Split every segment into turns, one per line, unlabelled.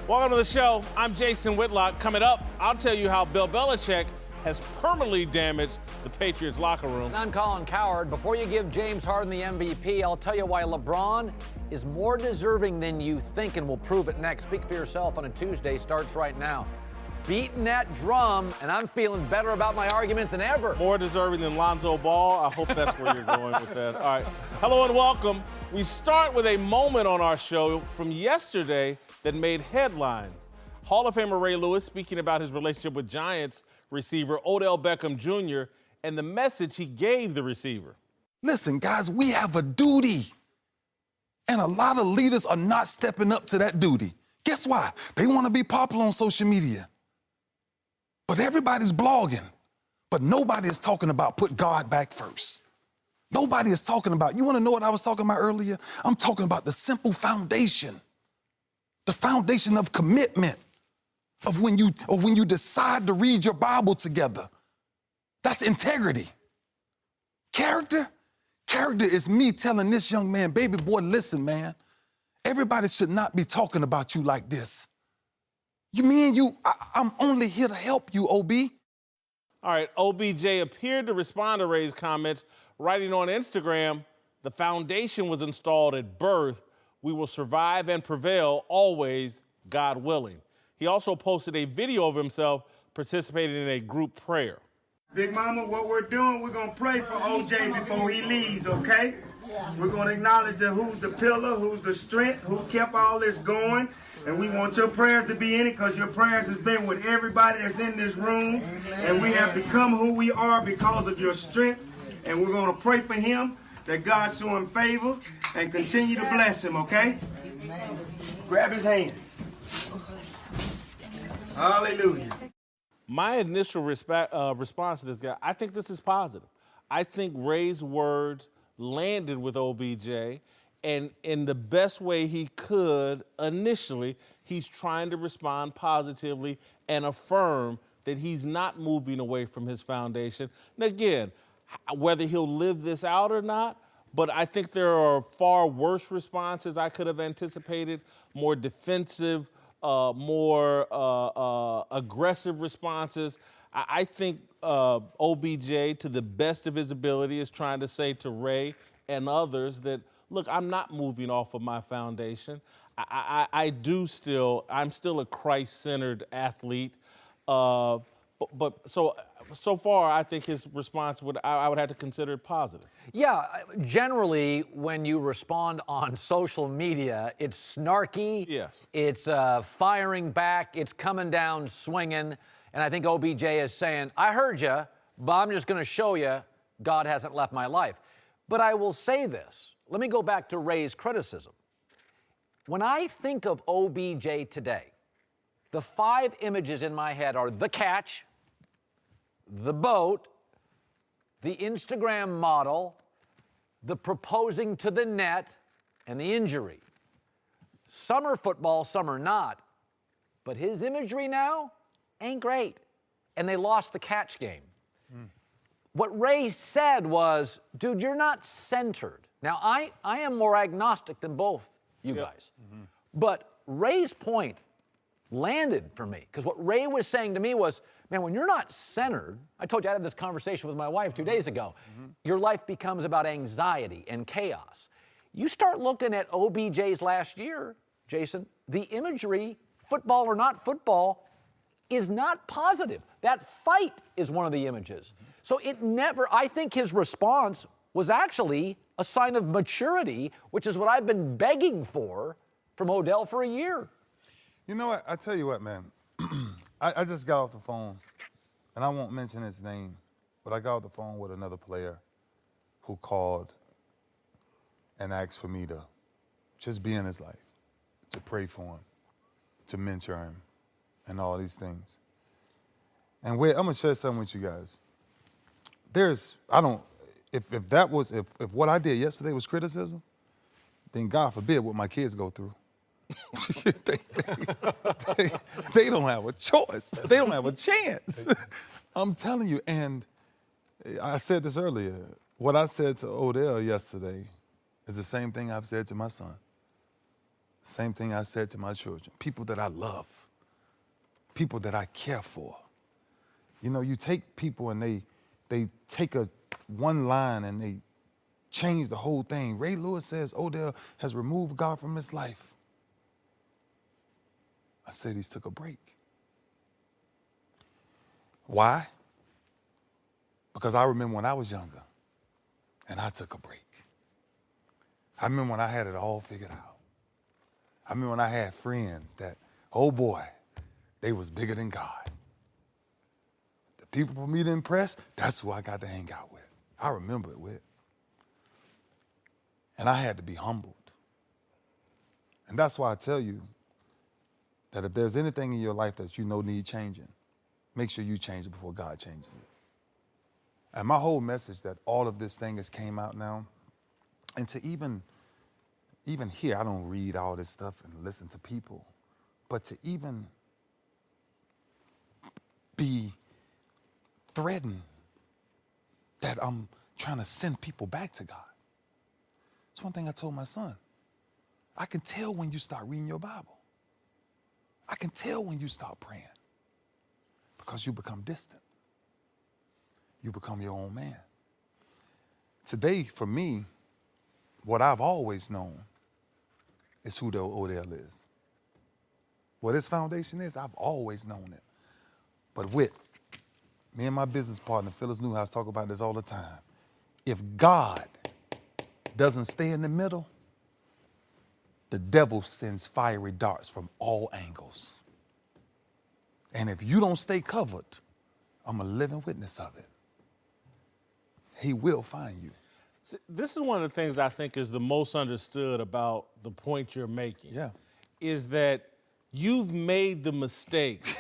Welcome to the show. I'm Jason Whitlock. Coming up, I'll tell you how Bill Belichick has permanently damaged the Patriots locker room.
And I'm Colin Cowherd. Before you give James Harden the MVP, I'll tell you why LeBron is more deserving than you think, and we'll prove it next. Speak for yourself on a Tuesday starts right now. Beating that drum, and I'm feeling better about my argument than ever.
More deserving than Lonzo Ball. I hope that's where you're going with that. All right. Hello and welcome. We start with a moment on our show from yesterday that made headlines. Hall of Famer Ray Lewis speaking about his relationship with Giants receiver Odell Beckham Jr. and the message he gave the receiver.
Listen, guys, we have a duty. And a lot of leaders are not stepping up to that duty. Guess why? They want to be popular on social media. But everybody's blogging. But nobody is talking about put God back first. Nobody is talking about, you want to know what I was talking about earlier? I'm talking about the simple foundation. The foundation of commitment. Of when you decide to read your Bible together. That's integrity. Character is me telling this young man, baby boy, listen, man. Everybody should not be talking about you like this. You mean I'm only here to help you, OB.
All right, OBJ appeared to respond to Ray's comments, writing on Instagram, the foundation was installed at birth. We will survive and prevail always, God willing. He also posted a video of himself participating in a group prayer.
Big Mama, what we're doing, we're going to pray for OJ before he leaves, okay? We're going to acknowledge that who's the pillar, who's the strength, who kept all this going. And we want your prayers to be in it because your prayers has been with everybody that's in this room. And we have become who we are because of your strength. And we're going to pray for him, that God show him favor and continue to bless him, okay? Grab his hand. Hallelujah.
My initial response to this guy, I think this is positive. I think Ray's words landed with OBJ, and in the best way he could initially, he's trying to respond positively and affirm that he's not moving away from his foundation. And again, whether he'll live this out or not, but I think there are far worse responses I could have anticipated, more defensive, more aggressive responses. I think OBJ, to the best of his ability, is trying to say to Ray and others that, look, I'm not moving off of my foundation. I'm still a Christ-centered athlete. But so far, I think his response I would have to consider it positive.
Yeah, generally, when you respond on social media, it's snarky.
Yes.
It's firing back. It's coming down swinging. And I think OBJ is saying, I heard you, but I'm just going to show you God hasn't left my life. But I will say this. Let me go back to Ray's criticism. When I think of OBJ today, the 5 images in my head are the catch, the boat, the Instagram model, the proposing to the net, and the injury. Some are football, some are not. But his imagery now ain't great. And they lost the catch game. What Ray said was, dude, you're not centered. Now, I am more agnostic than both you guys. But Ray's point landed for me, because what Ray was saying to me was, man, when you're not centered, I told you I had this conversation with my wife 2 days ago, your life becomes about anxiety and chaos. You start looking at OBJ's last year, Jason, the imagery, football or not football, is not positive. That fight is one of the images. So I think his response was actually a sign of maturity, which is what I've been begging for from Odell for a year.
You know what? I tell you what, man. I just got off the phone, and I won't mention his name, but I got off the phone with another player who called and asked for me to just be in his life, to pray for him, to mentor him, and all these things. And I'm gonna share something with you guys. If what I did yesterday was criticism, then God forbid what my kids go through. they don't have a choice. They don't have a chance. I'm telling you, and I said this earlier, what I said to Odell yesterday is the same thing I've said to my son. Same thing I said to my children. People that I love, people that I care for. You know, you take people and they take one line and they change the whole thing. Ray Lewis says Odell has removed God from his life. I said he's took a break. Why? Because I remember when I was younger and I took a break. I remember when I had it all figured out. I remember when I had friends that, oh boy, they was bigger than God. The people for me to impress, that's who I got to hang out with. I remember it with. And I had to be humbled. And that's why I tell you that if there's anything in your life that you know need changing, make sure you change it before God changes it. And my whole message that all of this thing has came out now, and to even here, I don't read all this stuff and listen to people, but to even be threatened that I'm trying to send people back to God. It's one thing I told my son. I can tell when you start reading your Bible. I can tell when you stop praying because you become distant. You become your own man. Today, for me, what I've always known is who the Odell is. What his foundation is, I've always known it. But me and my business partner, Phyllis Newhouse, talk about this all the time. If God doesn't stay in the middle, the devil sends fiery darts from all angles. And if you don't stay covered, I'm a living witness of it. He will find you.
See, this is one of the things I think is the most understood about the point you're making.
Yeah.
Is that you've made the mistake.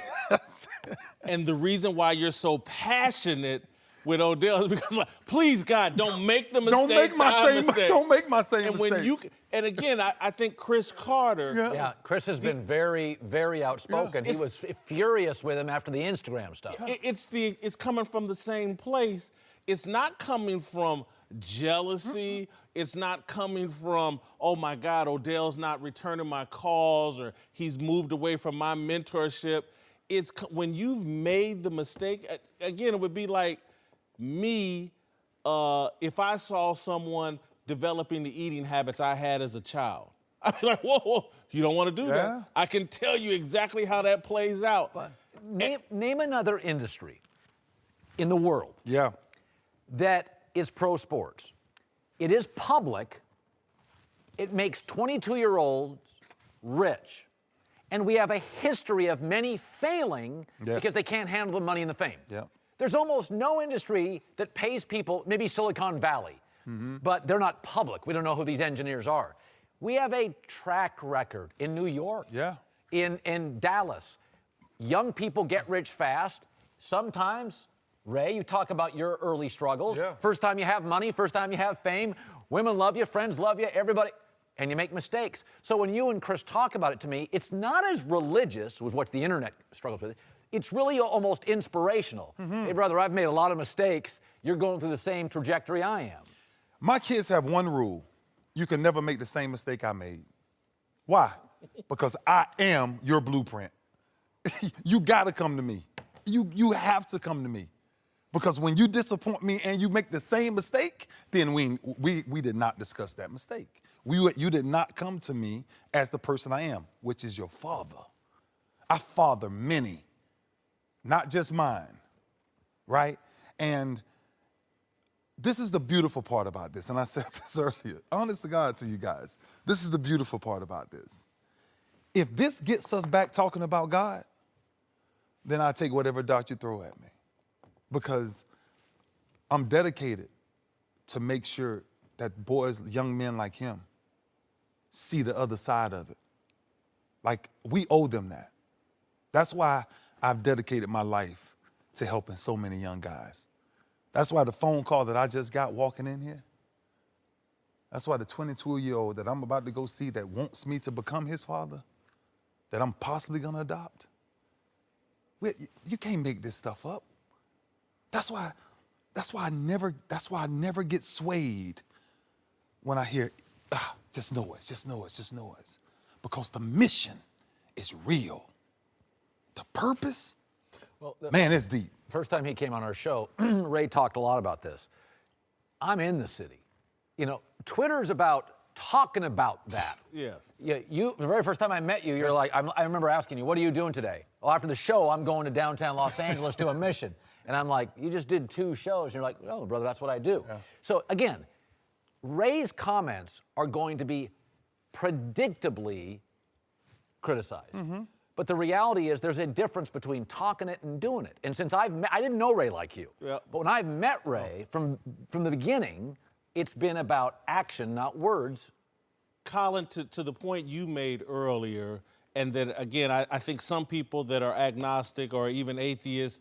And the reason why you're so passionate with Odell is because, like, please, God, don't make the mistake.
Don't make my same
and
mistake.
And again, I think Chris Carter.
Yeah, Chris has been very, very outspoken. He was furious with him after the Instagram stuff.
It's coming from the same place. It's not coming from jealousy. It's not coming from, oh my God, Odell's not returning my calls or he's moved away from my mentorship. It's when you've made the mistake. Again, it would be like me if I saw someone developing the eating habits I had as a child. I'd be like, whoa, you don't want to do that. I can tell you exactly how that plays out.
But name another industry in the world that is pro sports. It is public. It makes 22-year-olds rich. And we have a history of many failing because they can't handle the money and the fame. There's almost no industry that pays people, maybe Silicon Valley, but they're not public. We don't know who these engineers are. We have a track record in New York, in Dallas. Young people get rich fast. Sometimes, Ray, you talk about your early struggles. First time you have money, first time you have fame, women love you, friends love you, everybody, and you make mistakes. So when you and Chris talk about it to me, it's not as religious with what the internet struggles with. It's really almost inspirational. Hey, brother, I've made a lot of mistakes. You're going through the same trajectory I am.
My kids have one rule. You can never make the same mistake I made. Why? Because I am your blueprint. You gotta come to me. You have to come to me. Because when you disappoint me and you make the same mistake, then we did not discuss that mistake. You did not come to me as the person I am, which is your father. I father many, not just mine, right? And this is the beautiful part about this, and I said this earlier, honest to God to you guys, this is the beautiful part about this. If this gets us back talking about God, then I take whatever dart you throw at me. Because I'm dedicated to make sure that boys, young men like him, see the other side of it. Like, we owe them that. That's why I've dedicated my life to helping so many young guys. That's why the phone call that I just got walking in here, that's why the 22-year-old that I'm about to go see that wants me to become his father, that I'm possibly gonna adopt. You can't make this stuff up. That's why I never get swayed when I hear, just know it. because the mission is real. The purpose,
Well,
man, it's deep.
First time he came on our show, Ray talked a lot about this. I'm in the city. You know, Twitter's about talking about that.
Yes.
Yeah, the very first time I met you, you're like, I remember asking you, what are you doing today? Well, after the show, I'm going to downtown Los Angeles to a mission. And I'm like, you just did 2 shows. And you're like, oh, brother, that's what I do. Yeah. So again, Ray's comments are going to be predictably criticized. Mm-hmm. But the reality is there's a difference between talking it and doing it. And since I didn't know Ray like you, but when I've met Ray from the beginning, it's been about action, not words.
Colin, to the point you made earlier, and that, again, I think some people that are agnostic or even atheists,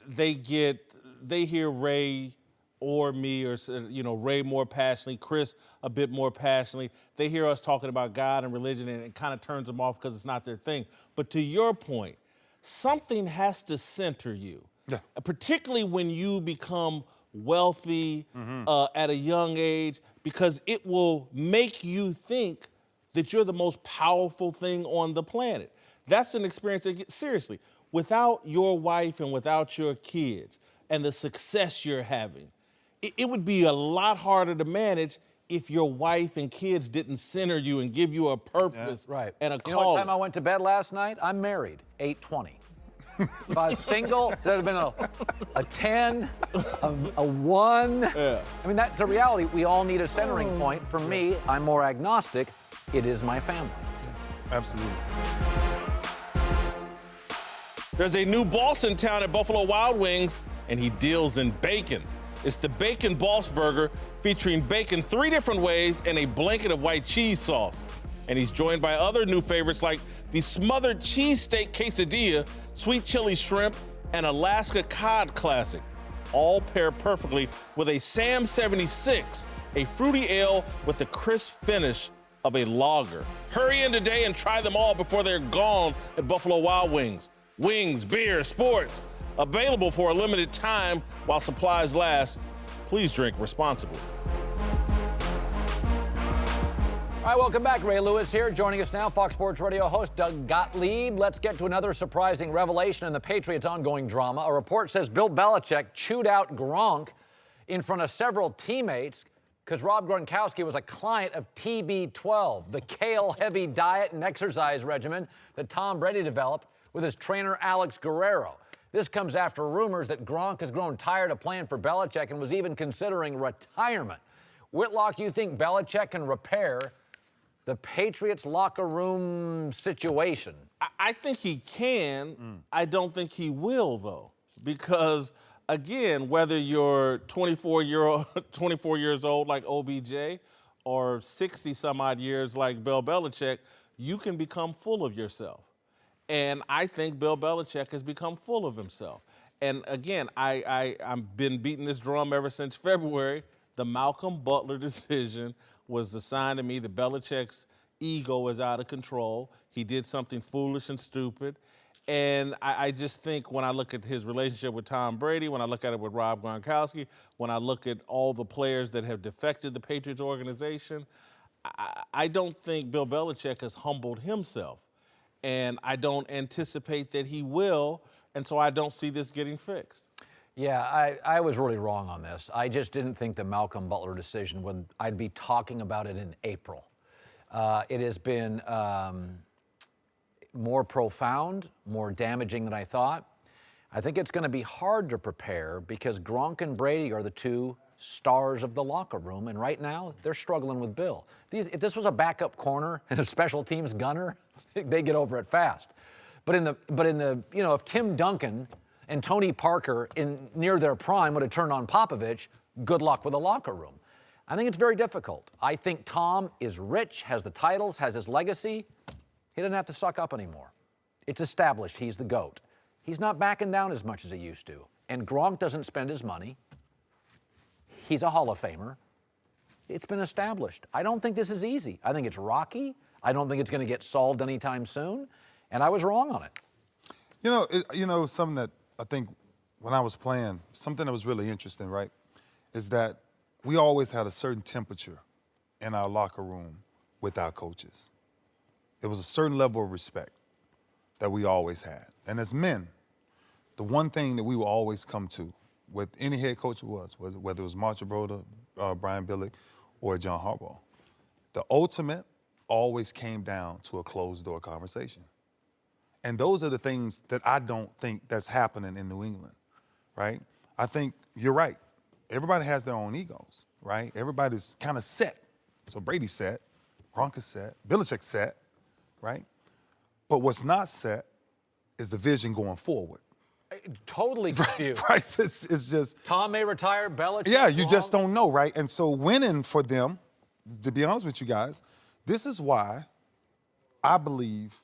they hear Ray or me, or, you know, Ray more passionately, Chris a bit more passionately. They hear us talking about God and religion, and it kind of turns them off because it's not their thing. But to your point, something has to center you, particularly when you become wealthy at a young age, because it will make you think that you're the most powerful thing on the planet. That's an experience that, seriously, without your wife and without your kids and the success you're having, it would be a lot harder to manage if your wife and kids didn't center you and give you a purpose and a
You know what
calling.
time I went to bed last night? I'm married, 8:20. If I was single, there'd have been a 10, a 1.
Yeah.
I mean, that's the reality. We all need a centering point. For me, I'm more agnostic. It is my family.
Absolutely.
There's a new boss in town at Buffalo Wild Wings, and he deals in bacon. It's the Bacon Boss Burger, featuring bacon 3 different ways and a blanket of white cheese sauce. And he's joined by other new favorites like the smothered cheesesteak quesadilla, sweet chili shrimp, and Alaska cod classic. All pair perfectly with a Sam 76, a fruity ale with the crisp finish of a lager. Hurry in today and try them all before they're gone at Buffalo Wild Wings. Wings, beer, sports, available for a limited time while supplies last. Please drink responsibly.
All right, welcome back. Ray Lewis here. Joining us now, Fox Sports Radio host Doug Gottlieb. Let's get to another surprising revelation in the Patriots' ongoing drama. A report says Bill Belichick chewed out Gronk in front of several teammates because Rob Gronkowski was a client of TB12, the kale-heavy diet and exercise regimen that Tom Brady developed with his trainer Alex Guerrero. This comes after rumors that Gronk has grown tired of playing for Belichick and was even considering retirement. Whitlock, you think Belichick can repair the Patriots locker room situation?
I think he can. I don't think he will, though, because, again, whether you're 24 years old like OBJ or 60-some-odd years like Bill Belichick, you can become full of yourself. And I think Bill Belichick has become full of himself. And, again, I've been beating this drum ever since February. The Malcolm Butler decision was the sign to me that Belichick's ego is out of control. He did something foolish and stupid. And I just think when I look at his relationship with Tom Brady, when I look at it with Rob Gronkowski, when I look at all the players that have defected the Patriots organization, I don't think Bill Belichick has humbled himself. And I don't anticipate that he will, and so I don't see this getting fixed.
Yeah, I was really wrong on this. I just didn't think the Malcolm Butler decision I'd be talking about it in April. It has been more profound, more damaging than I thought. I think it's going to be hard to prepare because Gronk and Brady are the 2 stars of the locker room, and right now they're struggling with Bill. If this was a backup corner and a special teams gunner, they get over it fast. But in the if Tim Duncan and Tony Parker near their prime would have turned on Popovich, good luck with the locker room. I think it's very difficult. I think Tom is rich, has the titles, has his legacy. He doesn't have to suck up anymore. It's established he's the GOAT. He's not backing down as much as he used to. And Gronk doesn't spend his money. He's a Hall of Famer. It's been established. I don't think this is easy. I think it's rocky. I don't think it's going to get solved anytime soon. And I was wrong on it.
Something that I think when I was playing, something that was really interesting, right, is that we always had a certain temperature in our locker room with our coaches. there was a certain level of respect that we always had. And as men, the one thing that we will always come to with any head coach it was, whether it was Mark Broda, Brian Billick, or John Harbaugh, the ultimate always came down to a closed-door conversation. And those are the things that I don't think that's happening in New England, right? I think you're right. Everybody has their own egos, right? Everybody's kind of set. So Brady's set, Gronk is set, Belichick's set, right? But what's not set is the vision going forward.
Totally confused.
Right, it's just...
Tom may retire, Belichick.
Yeah, you just don't know, right? And so winning for them, to be honest with you guys, this is why I believe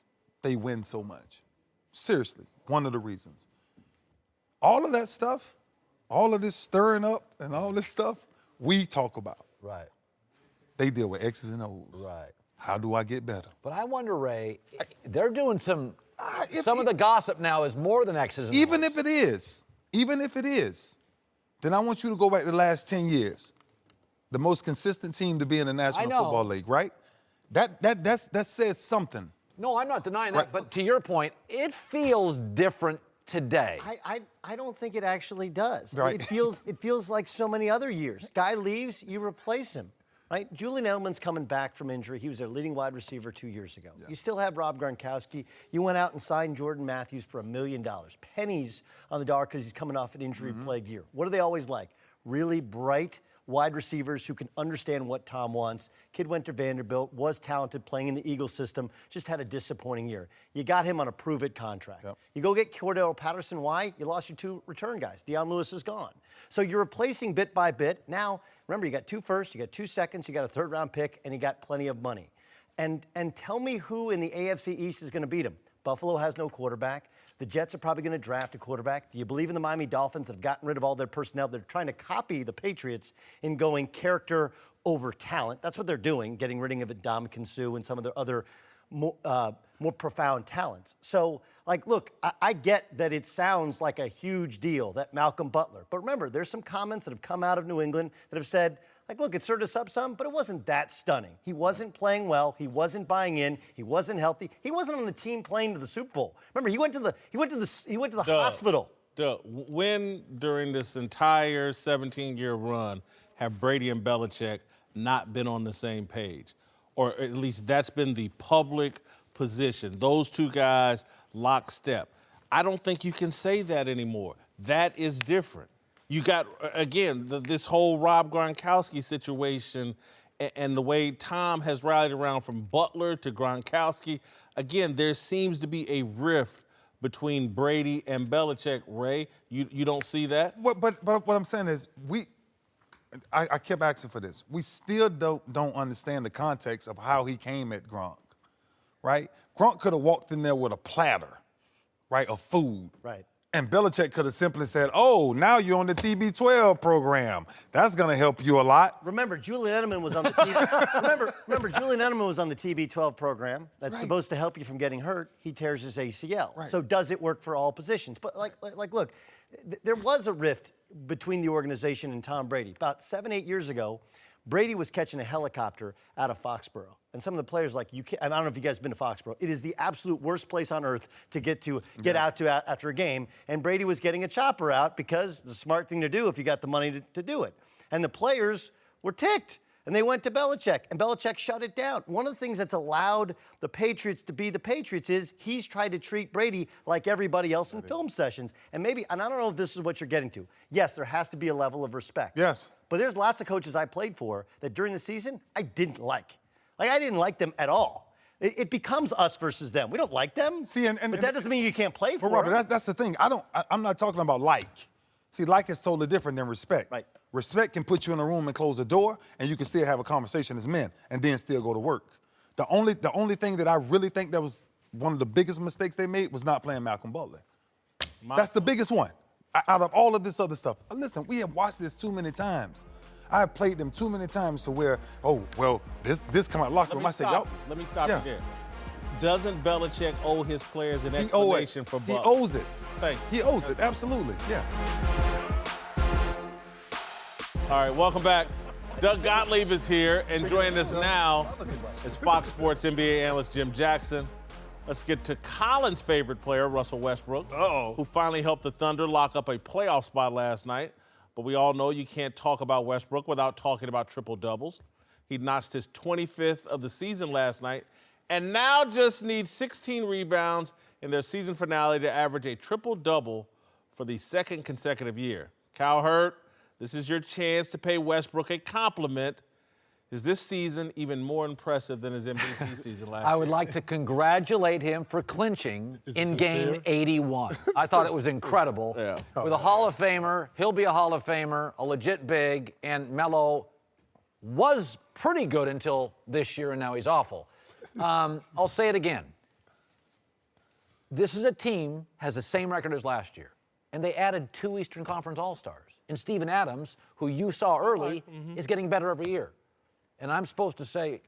they win so much. Seriously, one of the reasons. All of that stuff, all of this stirring up and all this stuff, we talk about.
Right.
They deal with X's and O's.
Right.
How do I get better?
But I wonder, Ray, they're doing some of the gossip now is more than X's and O's.
Even if it is, then I want you to go back to the last 10 years. The most consistent team to be in the National Football League, right? That says something.
No, I'm not denying that.
Right.
But to your point, it feels different today.
I don't think it actually does.
Right.
It feels like so many other years. Guy leaves, you replace him. Right? Julian Edelman's coming back from injury. He was their leading wide receiver 2 years ago. Yeah. You still have Rob Gronkowski. You went out and signed Jordan Matthews for $1 million. Pennies on the dollar because he's coming off an injury-plagued year. What do they always like? Really bright wide receivers who can understand what Tom wants. Kid went to Vanderbilt, was talented, playing in the Eagles system, just had a disappointing year. You got him on a prove-it contract. Yep. You go get Cordell Patterson. Why? You lost your 2 return guys. Deion Lewis is gone. So you're replacing bit by bit. Now, remember, you got 2 firsts, you got 2 seconds, you got a 3rd-round pick, and you got plenty of money. And tell me who in the AFC East is going to beat him. Buffalo has no quarterback. The Jets are probably going to draft a quarterback. Do you believe in the Miami Dolphins that have gotten rid of all their personnel? They're trying to copy the Patriots in going character over talent. That's what they're doing, getting rid of Ndamukong Suh and some of their other more profound talents. So, like, look, I get that it sounds like a huge deal, that Malcolm Butler. But remember, there's some comments that have come out of New England that have said, like, look, it stirred us up some, but it wasn't that stunning. He wasn't playing well. He wasn't buying in. He wasn't healthy. He wasn't on the team playing to the Super Bowl. Remember, he went to the hospital.
When during this entire 17-year run have Brady and Belichick not been on the same page? Or at least that's been the public position. Those two guys lockstep. I don't think you can say that anymore. That is different. You got, again, this whole Rob Gronkowski situation and the way Tom has rallied around from Butler to Gronkowski. Again, there seems to be a rift between Brady and Belichick. Ray, you don't see that?
But what I'm saying is I kept asking for this. We still don't understand the context of how he came at Gronk, right? Gronk could have walked in there with a platter, right, of food.
Right.
And Belichick could have simply said, oh, now you're on the TB12 program. That's going to help you a lot.
Remember, Julian Edelman was on the remember, Julian Edelman was on the TB12 program that's supposed to help you from getting hurt. He tears his ACL. Right. So does it work for all positions? But, like look, there was a rift between the organization and Tom Brady. About 7-8 years ago, Brady was catching a helicopter out of Foxborough. And some of the players I don't know if you guys have been to Foxborough. It is the absolute worst place on earth to get out to after a game. And Brady was getting a chopper out because the smart thing to do if you got the money to do it. And the players were ticked. And they went to Belichick, and Belichick shut it down. One of the things that's allowed the Patriots to be the Patriots is he's tried to treat Brady like everybody else in film sessions. And I don't know if this is what you're getting to. Yes, there has to be a level of respect.
Yes.
But there's lots of coaches I played for that during the season I didn't like. I didn't like them at all. It becomes us versus them. We don't like them.
See, but
that doesn't mean you can't play for them.
Robert, that's the thing. I'm not talking about like. See, like is totally different than respect.
Right.
Respect can put you in a room and close the door, and you can still have a conversation as men, and then still go to work. The only thing that I really think that was one of the biggest mistakes they made was not playing Malcolm Butler. That's the biggest one. Out of all of this other stuff. Listen, we have watched this too many times. I have played them too many times to where, this come out locker room. I say, yo.
Let me stop you there. Doesn't Belichick owe his players an explanation for Butler?
He owes it.
Thank you.
He owes it, absolutely, yeah.
All right, welcome back. Doug Gottlieb is here, and joining us now is Fox Sports NBA analyst Jim Jackson. Let's get to Colin's favorite player, Russell Westbrook, who finally helped the Thunder lock up a playoff spot last night. But we all know you can't talk about Westbrook without talking about triple-doubles. He notched his 25th of the season last night, and now just needs 16 rebounds in their season finale to average a triple-double for the second consecutive year. Cowherd, this is your chance to pay Westbrook a compliment. Is this season even more impressive than his MVP season last year?
I would like to congratulate him for clinching in game 81. I thought it was incredible.
Yeah.
With a Hall of Famer, he'll be a Hall of Famer, a legit big, and Melo was pretty good until this year, and now he's awful. I'll say it again. This is a team has the same record as last year, and they added 2 Eastern Conference All-Stars. And Steven Adams, who you saw early, is getting better every year. And I'm supposed to say,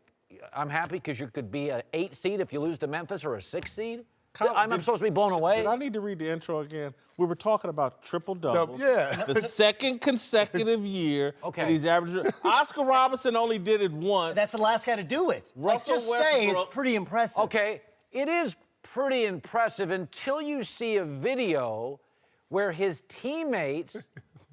I'm happy because you could be an 8 seed if you lose to Memphis or a 6 seed. I'm supposed to be blown away.
Did I need to read the intro again? We were talking about triple-doubles.
Yeah.
The second consecutive year that he's averaging. Oscar Robertson only did it once.
That's the last guy to do it.
Russell
Just say
Westbrook-
it's pretty impressive.
Okay, it is pretty impressive until you see a video where his teammates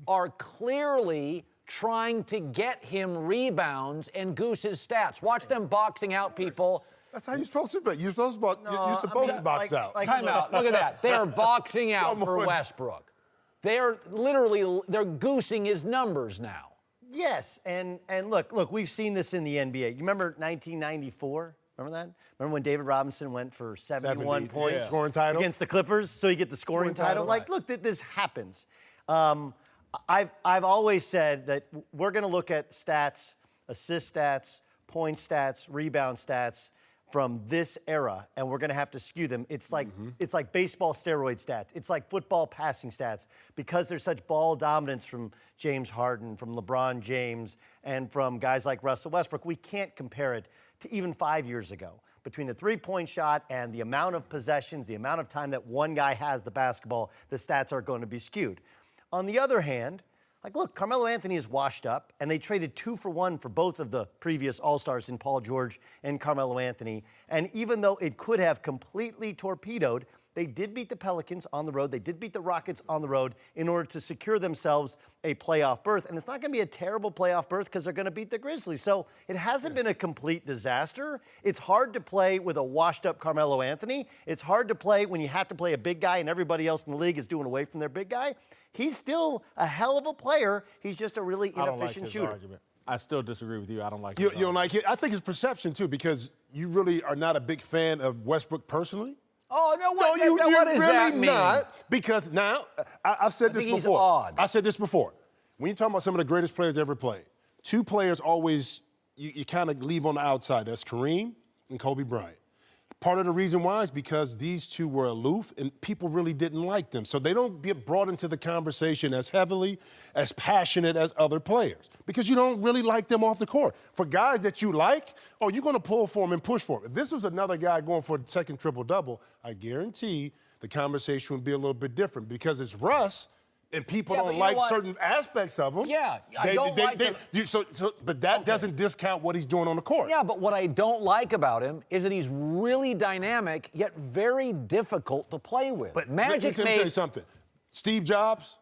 are clearly trying to get him rebounds and goose his stats. Watch them boxing out people.
That's how you're supposed to be. You're supposed to box out.
Time out. Look at that. They are boxing out for Westbrook. They're goosing his numbers now.
Yes, and look, we've seen this in the NBA. You remember 1994? Remember that? Remember when David Robinson went for 71 points
Scoring title
against the Clippers, so he get the scoring title? Like, look, this happens. I've always said that we're going to look at stats, assist stats, point stats, rebound stats from this era, and we're going to have to skew them. It's like baseball steroid stats. It's like football passing stats because there's such ball dominance from James Harden, from LeBron James, and from guys like Russell Westbrook. We can't compare it to even 5 years ago. Between the three-point shot and the amount of possessions, the amount of time that one guy has the basketball, the stats are going to be skewed. On the other hand, like, look, Carmelo Anthony is washed up, and they traded 2 for 1 for both of the previous All-Stars in Paul George and Carmelo Anthony. And even though it could have completely torpedoed, they did beat the Pelicans on the road. They did beat the Rockets on the road in order to secure themselves a playoff berth. And it's not going to be a terrible playoff berth because they're going to beat the Grizzlies. So it hasn't been a complete disaster. It's hard to play with a washed-up Carmelo Anthony. It's hard to play when you have to play a big guy and everybody else in the league is doing away from their big guy. He's still a hell of a player. He's just a really inefficient shooter.
Argument. I still disagree with you. I don't like
You
his
don't like it? I think it's perception, too, because you really are not a big fan of Westbrook personally.
Oh, no,
No, you're
what does
really
that mean?
not. Because now, I've said this
think he's
before.
odd.
I said this before. When you talk about some of the greatest players ever played, 2 players always, you kind of leave on the outside. That's Kareem and Kobe Bryant. Part of the reason why is because these 2 were aloof and people really didn't like them. So they don't get brought into the conversation as heavily, as passionate as other players because you don't really like them off the court. For guys that you like, you're going to pull for them and push for them. If this was another guy going for a second triple-double, I guarantee the conversation would be a little bit different because it's Russ and people
Yeah, but
don't
you know
like
what?
certain aspects of him.
Yeah, I don't like him.
But that doesn't discount what he's doing on the court.
Yeah, but what I don't like about him is that he's really dynamic, yet very difficult to play with.
But
Magic
let me tell you something. Steve Jobs,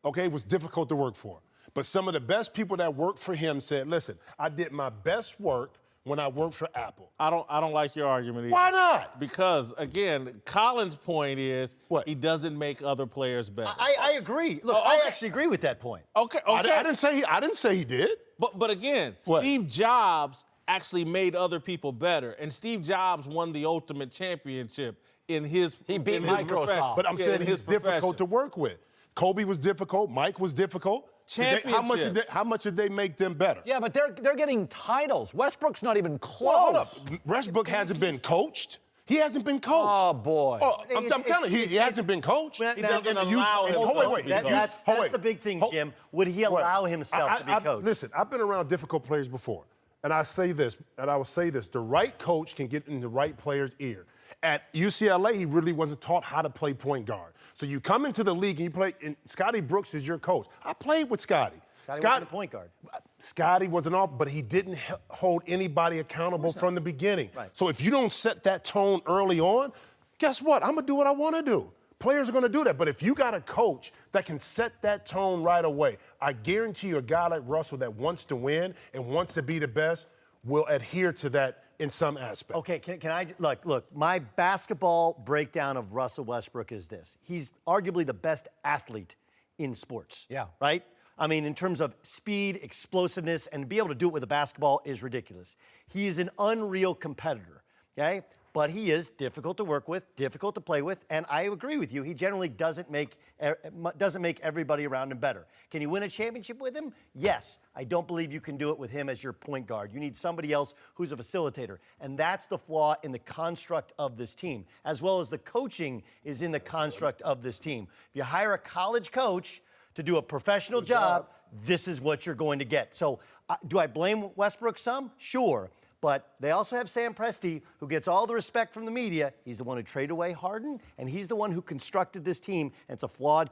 was difficult to work for. But some of the best people that worked for him said, listen, I did my best work when I worked for Apple.
I don't like your argument either.
Why not?
Because, again, Colin's point is
What?
he doesn't make other players better.
I agree. Look, I actually agree with that point.
Okay.
I didn't say he did.
But again,
What?
Steve Jobs actually made other people better. And Steve Jobs won the ultimate championship in his
He beat
in his
Microsoft.
profession.
But I'm
Yeah,
saying
in
he's
his
difficult to
profession.
work with. Kobe was difficult. Mike was difficult.
Championships.
How much did they make them better?
Yeah, but they're getting titles. Westbrook's not even close.
Well, hold up. Westbrook hasn't been coached. He hasn't been coached.
Oh, boy.
I'm telling you, he hasn't been coached.
He doesn't allow himself
wait.
to be coached.
That's the big thing, Jim. Would he allow himself to be coached?
Listen, I've been around difficult players before, and I say this, and I will say this: the right coach can get in the right player's ear. At UCLA, he really wasn't taught how to play point guard. So you come into the league and you play, and Scotty Brooks is your coach. I played with Scotty.
Scotty wasn't a point guard.
Scotty wasn't off, but he didn't hold anybody accountable from the beginning.
Right.
So if you don't set that tone early on, guess what? I'm going to do what I want to do. Players are going to do that. But if you got a coach that can set that tone right away, I guarantee you a guy like Russell that wants to win and wants to be the best will adhere to that in some aspect.
Okay, can I look, my basketball breakdown of Russell Westbrook is this. He's arguably the best athlete in sports.
Yeah.
Right? I mean, in terms of speed, explosiveness, and to be able to do it with a basketball is ridiculous. He is an unreal competitor, okay? But he is difficult to work with, difficult to play with, and I agree with you. He generally doesn't make everybody around him better. Can you win a championship with him? Yes. I don't believe you can do it with him as your point guard. You need somebody else who's a facilitator, and that's the flaw in the construct of this team, as well as the coaching is in the construct of this team. If you hire a college coach to do a professional job, this is what you're going to get. So do I blame Westbrook some? Sure. But they also have Sam Presti, who gets all the respect from the media. He's the one who traded away Harden, and he's the one who constructed this team. And it's a flawed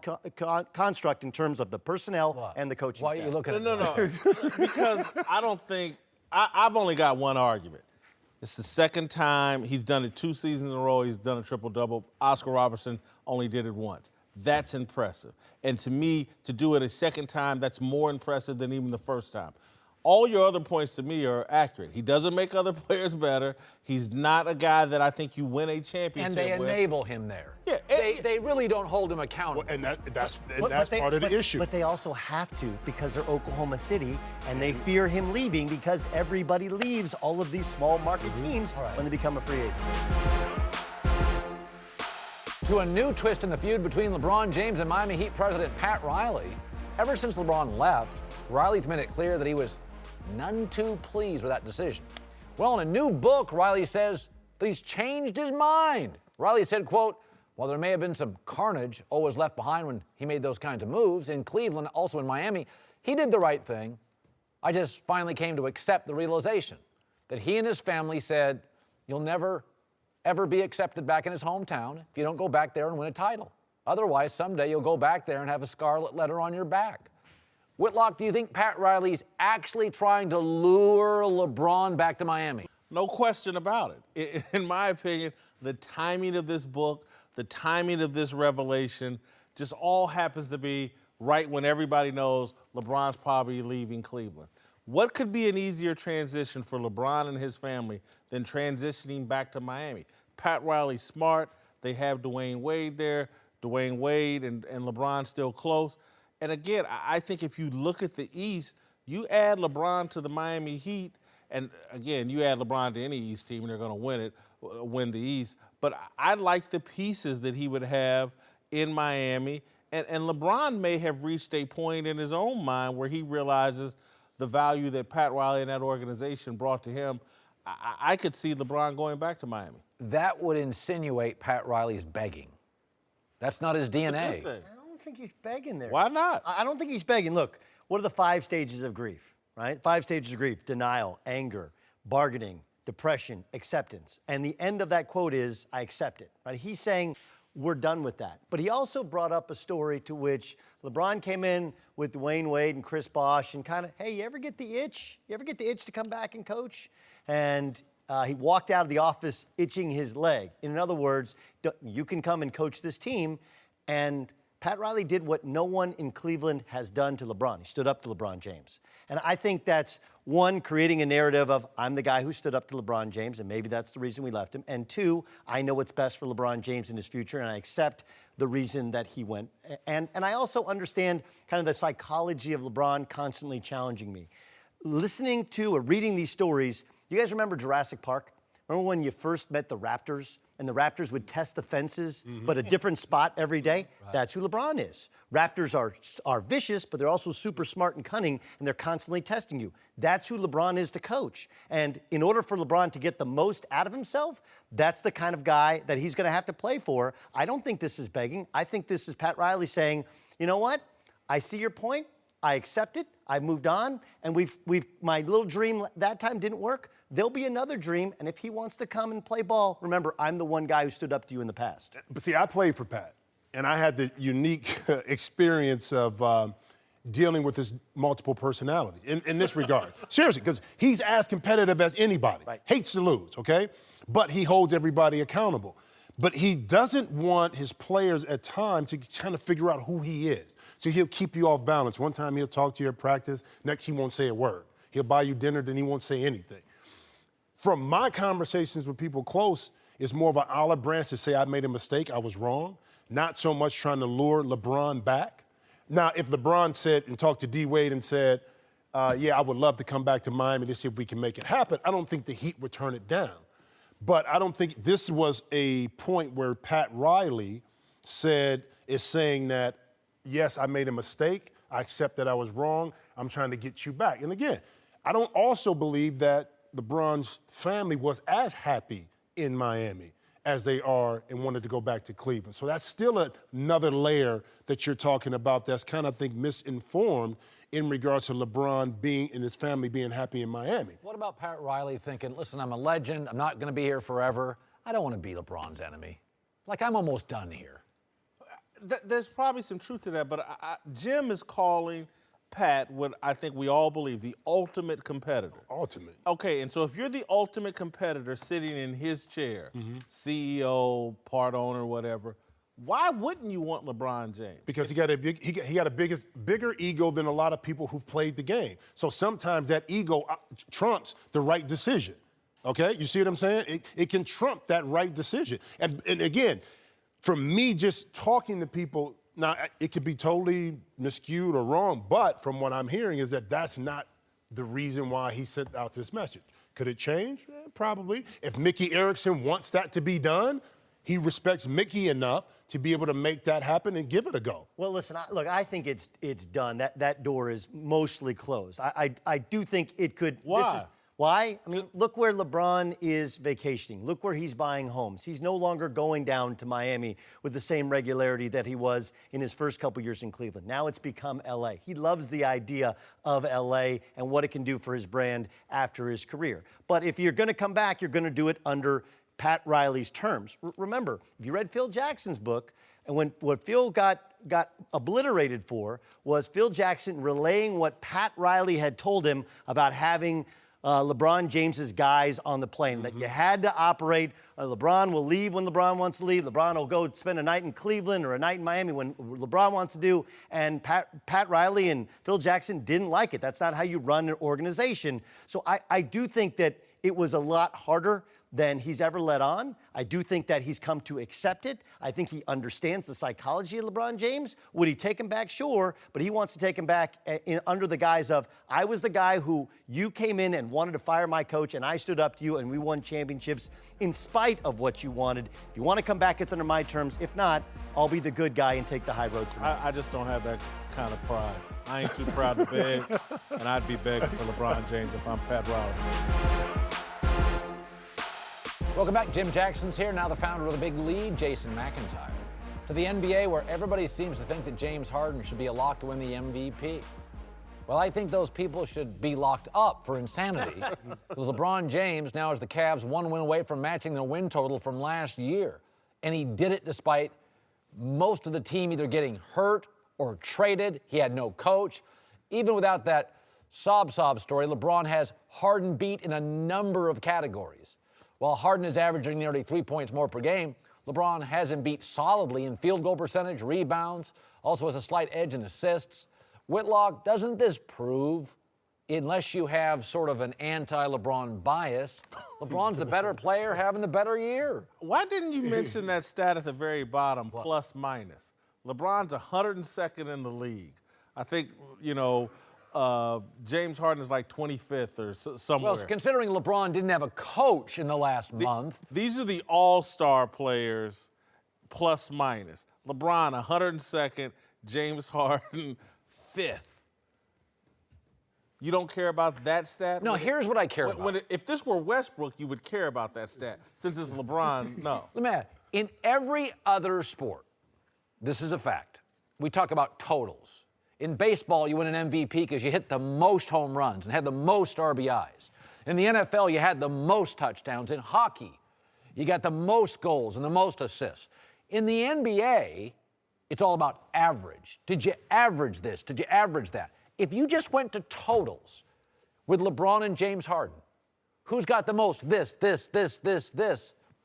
construct in terms of the personnel and the coaching
Why
staff.
are you looking at
No. Because I don't think I've only got one argument. It's the second time he's done it 2 seasons in a row. He's done a triple-double. Oscar Robertson only did it once. That's impressive. And to me, to do it a second time, that's more impressive than even the first time. All your other points to me are accurate. He doesn't make other players better. He's not a guy that I think you win a championship
And they
with.
enable him there.
Yeah,
They really don't hold him accountable.
And that's
But
part of the issue.
But they also have to because they're Oklahoma City, and they fear him leaving because everybody leaves all of these small market teams when they become a free agent.
To a new twist in the feud between LeBron James and Miami Heat president Pat Riley. Ever since LeBron left, Riley's made it clear that he was none too pleased with that decision. Well, in a new book, Riley says that he's changed his mind. Riley said, quote, while there may have been some carnage always left behind when he made those kinds of moves in Cleveland, also in Miami, he did the right thing. I just finally came to accept the realization that he and his family said, you'll never, ever be accepted back in his hometown if you don't go back there and win a title. Otherwise, someday you'll go back there and have a scarlet letter on your back. Whitlock, do you think Pat Riley's actually trying to lure LeBron back to Miami?
No question about it. In my opinion, the timing of this book, the timing of this revelation, just all happens to be right when everybody knows LeBron's probably leaving Cleveland. What could be an easier transition for LeBron and his family than transitioning back to Miami? Pat Riley's smart. They have Dwayne Wade there. Dwayne Wade and LeBron still close. And again, I think if you look at the East, you add LeBron to the Miami Heat, and again, you add LeBron to any East team, and they're going to win the East. But I like the pieces that he would have in Miami. And LeBron may have reached a point in his own mind where he realizes the value that Pat Riley and that organization brought to him. I could see LeBron going back to Miami.
That would insinuate Pat Riley's begging. That's not his DNA.
It's a good thing.
I don't think he's begging there.
Why not?
I don't think he's begging. Look, what are the 5 stages of grief, right? 5 stages of grief: denial, anger, bargaining, depression, acceptance. And the end of that quote is, I accept it, right? He's saying, we're done with that. But he also brought up a story to which LeBron came in with Dwayne Wade and Chris Bosh and kind of, hey, you ever get the itch? You ever get the itch to come back and coach? And he walked out of the office itching his leg. In other words, you can come and coach this team. And Pat Riley did what no one in Cleveland has done to LeBron. He stood up to LeBron James. And I think that's, one, creating a narrative of, I'm the guy who stood up to LeBron James, and maybe that's the reason we left him. And 2, I know what's best for LeBron James in his future, and I accept the reason that he went. And I also understand kind of the psychology of LeBron constantly challenging me. Listening to or reading these stories, you guys remember Jurassic Park? Remember when you first met the Raptors? And the Raptors would test the fences, but a different spot every day? Right. That's who LeBron is. Raptors are vicious, but they're also super smart and cunning, and they're constantly testing you. That's who LeBron is to coach. And in order for LeBron to get the most out of himself, that's the kind of guy that he's going to have to play for. I don't think this is begging. I think this is Pat Riley saying, you know what? I see your point. I accept it. I've moved on, and my little dream that time didn't work. There'll be another dream, and if he wants to come and play ball, remember, I'm the one guy who stood up to you in the past.
But see, I played for Pat, and I had the unique experience of dealing with his multiple personalities in this regard. Seriously, because he's as competitive as anybody.
Right.
Hates to lose, okay? But he holds everybody accountable. But he doesn't want his players at times to kind of figure out who he is. So he'll keep you off balance. One time he'll talk to you at practice, next he won't say a word. He'll buy you dinner, then he won't say anything. From my conversations with people close, it's more of an olive branch to say I made a mistake, I was wrong, not so much trying to lure LeBron back. Now, if LeBron said and talked to D-Wade and said, yeah, I would love to come back to Miami to see if we can make it happen, I don't think the Heat would turn it down. But I don't think this was a point where Pat Riley is saying that, yes, I made a mistake, I accept that I was wrong, I'm trying to get you back. And again, I don't also believe that LeBron's family was as happy in Miami as they are and wanted to go back to Cleveland. So that's still another layer that you're talking about that's kind of, I think, misinformed in regards to LeBron being and his family being happy in Miami.
What about Pat Riley thinking, listen, I'm a legend, I'm not going to be here forever, I don't want to be LeBron's enemy. Like, I'm almost done here.
There's probably some truth to that, but Jim is calling Pat what I think we all believe, the ultimate competitor.
Ultimate.
Okay, and so if you're the ultimate competitor sitting in his chair, CEO, part owner, whatever, why wouldn't you want LeBron James?
Because he got a bigger ego than a lot of people who've played the game. So sometimes that ego trumps the right decision. Okay, you see what I'm saying? It can trump that right decision. And again, from me just talking to people, now it could be totally miscued or wrong, but from what I'm hearing is that that's not the reason why he sent out this message. Could it change? Probably. If Mickey Erickson wants that to be done, he respects Mickey enough to be able to make that happen and give it a go.
Well, listen, look, I think it's done. That door is mostly closed. I do think it could.
Why?
Why? I mean, look where LeBron is vacationing. Look where he's buying homes. He's no longer going down to Miami with the same regularity that he was in his first couple years in Cleveland. Now it's become L.A. He loves the idea of L.A. and what it can do for his brand after his career. But if you're going to come back, you're going to do it under Pat Riley's terms. Remember, if you read Phil Jackson's book, and what Phil got obliterated for was Phil Jackson relaying what Pat Riley had told him about having LeBron James's guys on the plane, that you had to operate. LeBron will leave when LeBron wants to leave. LeBron will go spend a night in Cleveland or a night in Miami when LeBron wants to do. And Pat Riley and Phil Jackson didn't like it. That's not how you run an organization. So I do think that it was a lot harder than he's ever let on. I do think that he's come to accept it. I think he understands the psychology of LeBron James. Would he take him back? Sure, but he wants to take him back under the guise of, I was the guy who you came in and wanted to fire my coach, and I stood up to you, and we won championships in spite of what you wanted. If you want to come back, it's under my terms. If not, I'll be the good guy and take the high road for me.
I just don't have that kind of pride. I ain't too proud to beg, and I'd be begging for LeBron James if I'm Pat Riley.
Welcome back. Jim Jackson's here, now the founder of the Big Lead, Jason McIntyre. To the NBA, where everybody seems to think that James Harden should be a lock to win the MVP. Well, I think those people should be locked up for insanity, because LeBron James now has the Cavs one win away from matching their win total from last year. And he did it despite most of the team either getting hurt or traded. He had no coach. Even without that sob story, LeBron has Harden beat in a number of categories. While Harden is averaging nearly 3 points more per game, LeBron has him beat solidly in field goal percentage, rebounds, also has a slight edge in assists. Whitlock, doesn't this prove, unless you have sort of an anti-LeBron bias, LeBron's the better player having the better year?
Why didn't you mention that stat at the very bottom, plus minus? LeBron's 102nd in the league. I think, James Harden is like 25th or somewhere.
Well, considering LeBron didn't have a coach in the last month.
These are the all-star players, plus minus. LeBron, 102nd. James Harden, 5th. You don't care about that stat?
No, here's what I care about.
If this were Westbrook, you would care about that stat. Since it's LeBron, no.
Let me add, in every other sport, this is a fact. We talk about totals. In baseball, you win an MVP because you hit the most home runs and had the most RBIs. In the NFL, you had the most touchdowns. In hockey, you got the most goals and the most assists. In the NBA, It's all about average. Did you average this? Did you average that? If you just went to totals with LeBron and James Harden, who's got the most? This.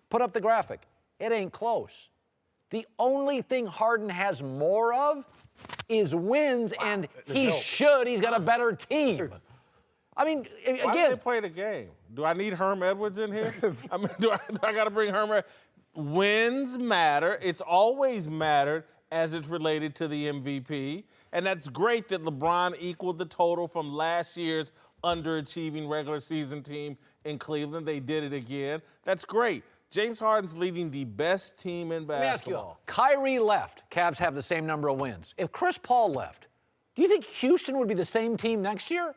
Put up the graphic. It ain't close. The only thing Harden has more of is wins, and he's got a better team. I mean, again.
Why do they play the game? Do I need Herm Edwards in here? I mean, do I got to bring Herm Edwards? Wins matter. It's always mattered as it's related to the MVP. And that's great that LeBron equaled the total from last year's underachieving regular season team in Cleveland. They did it again. That's great. James Harden's leading the best team in basketball.
Let me ask you, Kyrie left. Cavs have the same number of wins. If Chris Paul left, do you think Houston would be the same team next year?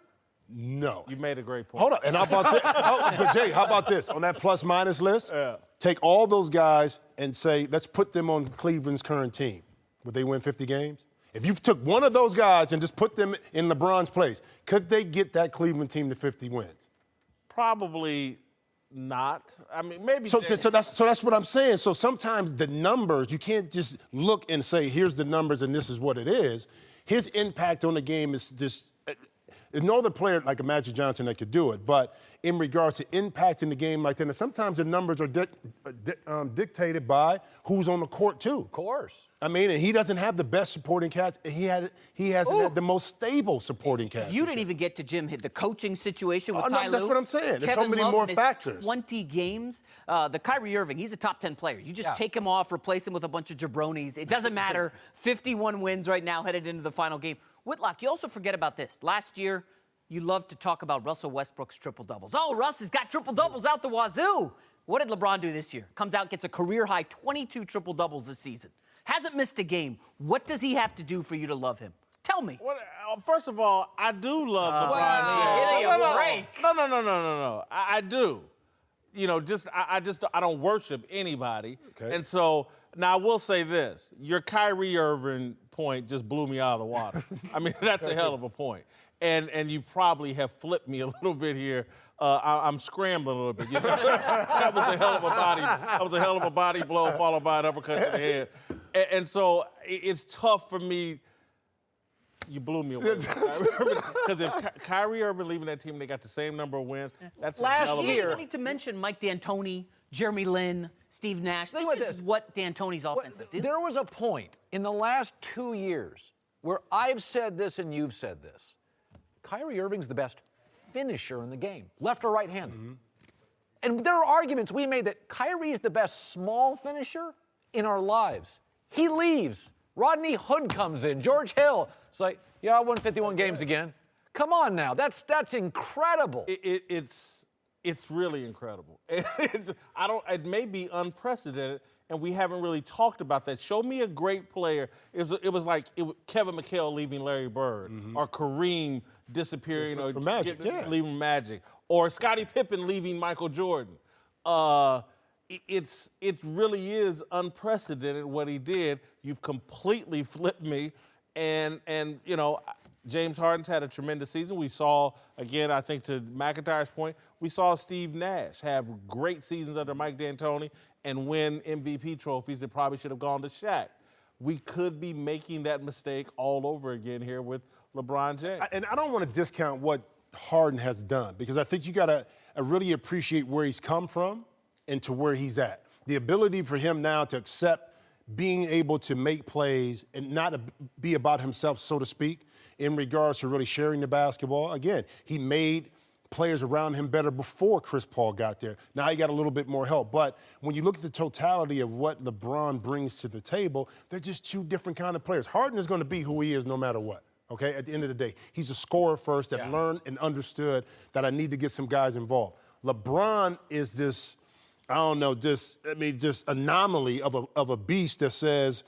No.
You made a great point.
Hold up. And how about this? But Jay, how about this? On that plus-minus list, take all those guys and say, let's put them on Cleveland's current team. Would they win 50 games? If you took one of those guys and just put them in LeBron's place, could they get that Cleveland team to 50 wins?
Probably not. I mean, maybe.
So that's what I'm saying. So sometimes the numbers, you can't just look and say, here's the numbers and this is what it is. His impact on the game is just, there's no other player like a Magic Johnson that could do it. But in regards to impacting the game like that, and sometimes the numbers are dictated by who's on the court too.
Of course.
I mean, and he doesn't have the best supporting cast. He hasn't had the most stable supporting cast.
You didn't even get to Jim hit the coaching situation with Ty
no, that's
Lue.
what I'm saying. There's so
Kevin
many
Love
more
missed
factors.
20 games. The Kyrie Irving, he's a top 10 player. You just take him off, replace him with a bunch of jabronis. It doesn't matter. 51 wins right now headed into the final game. Whitlock, you also forget about this. Last year, you loved to talk about Russell Westbrook's triple-doubles. Oh, Russ has got triple-doubles out the wazoo. What did LeBron do this year? Comes out, gets a career-high 22 triple-doubles this season. Hasn't missed a game. What does he have to do for you to love him? Tell me.
First of all, I do love LeBron James.
Give me a break.
No. I do. You know, I don't worship anybody.
Okay.
And so, now I will say this. Your Kyrie Irving point just blew me out of the water. I mean, that's a hell of a point. And you probably have flipped me a little bit here. I'm scrambling a little bit. That was a hell of a body. That was a hell of a body blow followed by an uppercut to the head. And so it's tough for me. You blew me away. Because if Kyrie Irving leaving that team, they got the same number of wins. That's a hell of a
You didn't even need to mention Mike D'Antoni, Jeremy Lin, Steve Nash. This is what D'Antoni's offenses do.
There was a point in the last 2 years where I've said this and you've said this. Kyrie Irving's the best finisher in the game, left or right-handed. Mm-hmm. And there are arguments we made that Kyrie's the best small finisher in our lives. He leaves. Rodney Hood comes in. George Hill. It's like, yeah, I won 51 games again. Come on now. That's incredible.
It's really incredible. It may be unprecedented, and we haven't really talked about that. Show me a great player. It was like Kevin McHale leaving Larry Bird, or Kareem disappearing, or
Magic,
leaving Magic, or Scottie Pippen leaving Michael Jordan. It really is unprecedented what he did. You've completely flipped me, and you know, James Harden's had a tremendous season. We saw, again, I think to McIntyre's point, we saw Steve Nash have great seasons under Mike D'Antoni and win MVP trophies that probably should have gone to Shaq. We could be making that mistake all over again here with LeBron James.
And I don't want to discount what Harden has done, because I think you got to really appreciate where he's come from and to where he's at. The ability for him now to accept being able to make plays and not be about himself, so to speak, in regards to really sharing the basketball. Again, he made players around him better before Chris Paul got there. Now he got a little bit more help. But when you look at the totality of what LeBron brings to the table, they're just two different kind of players. Harden is going to be who he is no matter what. Okay, at the end of the day, he's a scorer first that learned and understood that I need to get some guys involved. LeBron is this, I don't know, just anomaly of a beast that says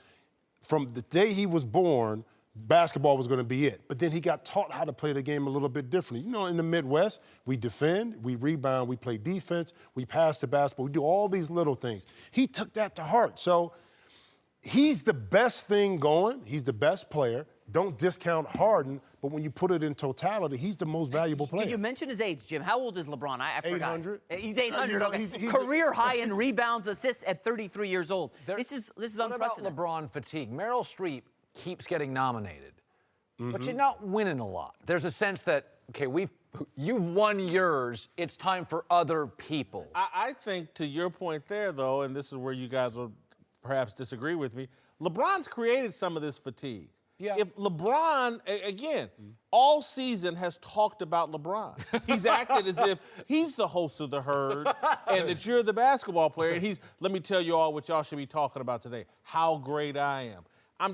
from the day he was born, basketball was going to be it. But then he got taught how to play the game a little bit differently. You know, in the Midwest, we defend, we rebound, we play defense, we pass the basketball, we do all these little things. He took that to heart. So he's the best thing going. He's the best player. Don't discount Harden, but when you put it in totality, he's the most valuable player.
Did you mention his age, Jim? How old is LeBron? I forgot.
800.
He's 800.
You know,
okay.
he's
Career high in rebounds, assists at 33 years old. This is
What
unprecedented.
about LeBron fatigue? Meryl Streep keeps getting nominated,
Mm-hmm.
but she's not winning a lot. There's a sense that, okay, you've won yours. It's time for other people.
I think to your point there, though, and this is where you guys will perhaps disagree with me, LeBron's created some of this fatigue.
Yeah.
If LeBron, again, all season has talked about LeBron. He's acted as if he's the host of the herd and that you're the basketball player. And let me tell you all what y'all should be talking about today, how great I am.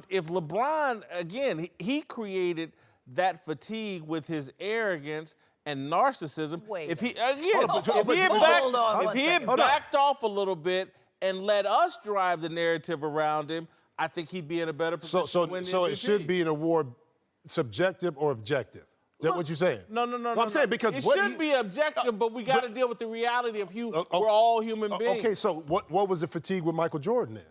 If LeBron, again, he created that fatigue with his arrogance and narcissism.
Wait.
If he had backed off a little bit and let us drive the narrative around him, I think he'd be in a better position to win the
So
MVP.
it should be an award subjective or objective. Is that what you're saying?
No.
I'm saying because
it should be objective, but we got to deal with the reality of we're all human beings.
Okay, so what was the fatigue with Michael Jordan then?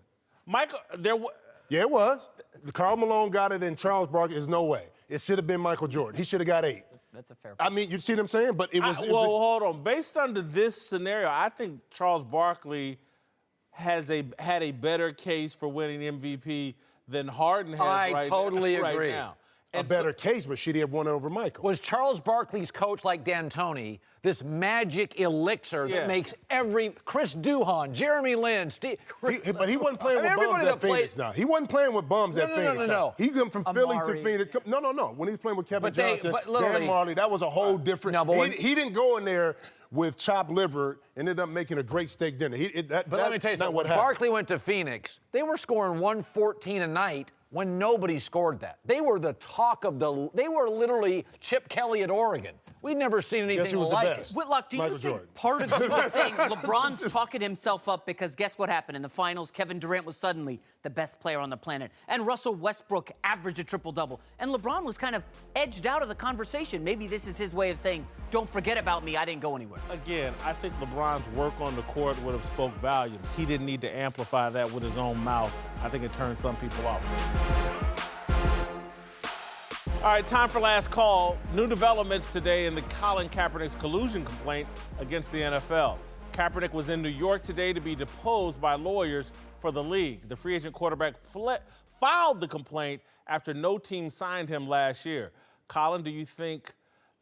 Yeah, it was. Karl Malone got it, and Charles Barkley. There's no way. It should have been Michael Jordan. He should have got 8.
That's a fair point.
I mean, you see what I'm saying? But it was.
Hold on. Based under this scenario, I think Charles Barkley had a better case for winning MVP than Harden has
I totally
right
agree.
now.
a better case, but should he have won it over Michael?
Was Charles Barkley's coach like D'Antoni this magic elixir that makes Chris Duhon, Jeremy Lin, Steve...
But he wasn't playing with bums at Phoenix now. He wasn't playing with bums at Phoenix.
No.
He went from Philly
Amari.
to Phoenix. No. When he was playing with Kevin Johnson,
literally-
Dan Marley, that was a whole different...
No, but
he didn't go in there with chopped liver and ended up making a great steak dinner.
But let me tell you something. When Barkley went to Phoenix, they were scoring 114 a night when nobody scored that. They were the talk of the... They were literally Chip Kelly at Oregon. We'd never seen anything like it.
Whitlock, do you
Michael
think
Jordan.
part of you is saying LeBron's talking himself up because guess what happened in the finals? Kevin Durant was suddenly the best player on the planet, and Russell Westbrook averaged a triple-double, and LeBron was kind of edged out of the conversation. Maybe this is his way of saying, don't forget about me, I didn't go anywhere.
Again, I think LeBron's work on the court would have spoke volumes. He didn't need to amplify that with his own mouth. I think it turned some people off. All right, time for last call. New developments today in the Colin Kaepernick's collusion complaint against the NFL. Kaepernick was in New York today to be deposed by lawyers for the league. The free agent quarterback filed the complaint after no team signed him last year. Colin, do you think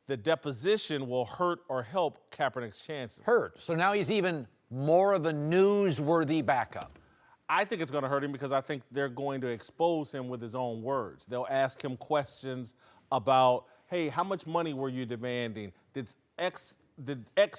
the deposition will hurt or help Kaepernick's chances?
Hurt. So now he's even more of a newsworthy backup.
I think it's going to hurt him because I think they're going to expose him with his own words. They'll ask him questions about, hey, how much money were you demanding? Did X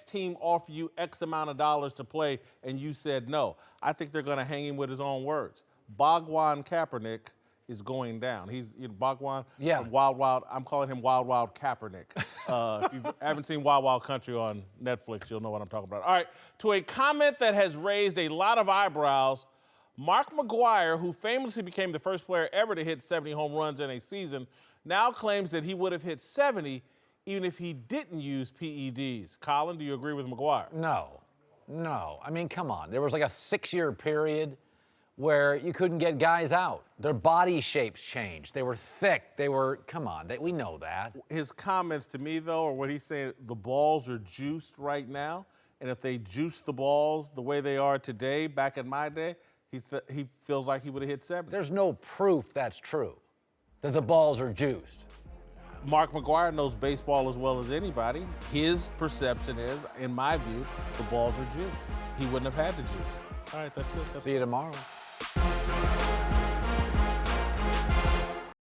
team offer you X amount of dollars to play and you said no? I think they're going to hang him with his own words. Bhagwan Kaepernick is going down. He's Bhagwan from Wild Wild. I'm calling him Wild Wild Kaepernick. If you haven't seen Wild Wild Country on Netflix, you'll know what I'm talking about. All right, to a comment that has raised a lot of eyebrows, Mark McGwire, who famously became the first player ever to hit 70 home runs in a season, now claims that he would have hit 70 even if he didn't use PEDs. Colin, do you agree with McGwire?
No. I mean, come on. There was like a 6-year period where you couldn't get guys out. Their body shapes changed. They were thick. Come on, we know that.
His comments to me, though, are what he's saying, the balls are juiced right now, and if they juice the balls the way they are today, back in my day, he feels like he would have hit 70.
There's no proof that's true, that the balls are juiced.
Mark McGwire knows baseball as well as anybody. His perception is, in my view, the balls are juiced. He wouldn't have had the juice. All right, that's it.
See you tomorrow.